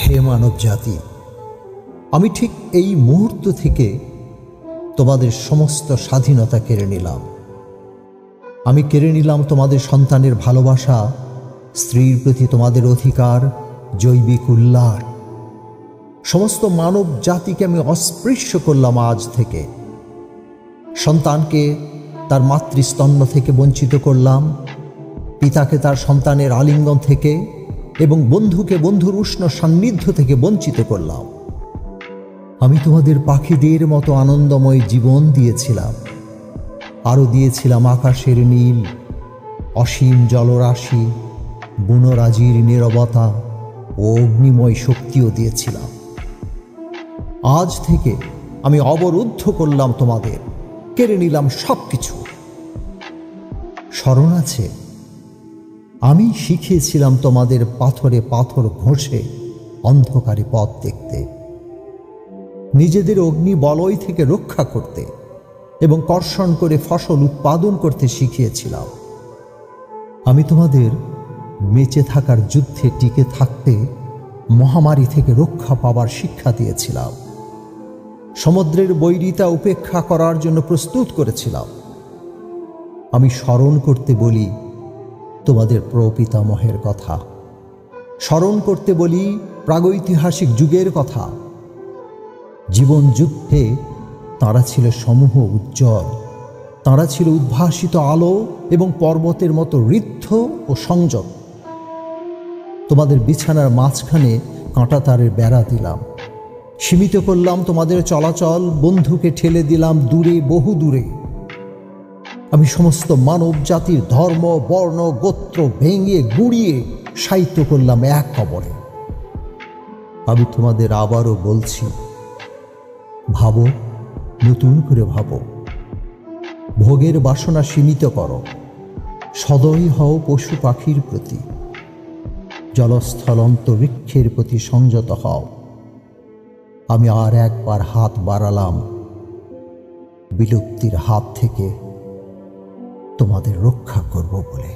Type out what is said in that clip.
হে মানব জাতি, আমি ঠিক এই মুহূর্ত থেকে তোমাদের সমস্ত স্বাধীনতা কেড়ে নিলাম। আমি কেড়ে নিলাম তোমাদের সন্তানের ভালোবাসা, স্ত্রীর প্রতি তোমাদের অধিকার, জৈবিক উল্লাস। সমস্ত মানব জাতিকে আমি অস্পৃশ্য করলাম আজ থেকে। সন্তানকে তার মাতৃস্তন্য থেকে বঞ্চিত করলাম, পিতাকে তার সন্তানের আলিঙ্গন থেকে এবং বন্ধুকে বন্ধুর উষ্ণ সান্নিধ্য থেকে বঞ্চিত করলাম। আমি তোমাদের পাখিদের মতো আনন্দময় জীবন দিয়েছিলাম, আরও দিয়েছিলাম আকাশের নীল, অসীম জলরাশি, বনরাজির নীরবতা ও অগ্নিময় শক্তিও দিয়েছিলাম। আজ থেকে আমি অবরুদ্ধ করলাম তোমাদের, কেড়ে নিলাম সব কিছু। স্মরণ আছে, আমি শিখিয়েছিলাম তোমাদের পাথরে পাথর ঘষে অন্ধকারে পথ দেখতে, নিজেদের অগ্নি বলয় থেকে রক্ষা করতে এবং কর্ষণ করে ফসল উৎপাদন করতে শিখিয়েছিলাম। আমি তোমাদের বেঁচে থাকার যুদ্ধে টিকে থাকতে, মহামারী থেকে রক্ষা পাবার শিক্ষা দিয়েছিলাম। সমুদ্রের বৈরিতা উপেক্ষা করার জন্য প্রস্তুত করেছিলাম। আমি স্মরণ করতে বলি তোমাদের প্রপিতামহের কথা, স্মরণ করতে বলি প্রাগৈতিহাসিক যুগের কথা। জীবন যুদ্ধে তারা ছিল সমূহ উজ্জ্বল, তারা ছিল উদ্ভাসিত আলো এবং পর্বতের মতো ঋদ্ধ ও সংযত। তোমাদের বিছানার মাঝখানে কাঁটাতারের বেড়া দিলাম, সীমিত করলাম তোমাদের চলাচল, বন্ধুকে ঠেলে দিলাম দূরে, বহু দূরে। আমি সমস্ত মানব জাতির ধর্ম, বর্ণ, গোত্র ভেঙে গুঁড়িয়ে সাহিত্য করলাম এক কবরে। আমি তোমাদের আবারও বলছি, ভাবো, নতুন করে ভাবো, ভোগের বাসনা সীমিত করো, সদয় হও পশু পাখির প্রতি, জলস্থল অন্তরিক্ষের প্রতি সংযত হও। আমি আর একবার হাত বাড়ালাম বিলুপ্তির হাত থেকে তোমাদের রক্ষা করব বলে।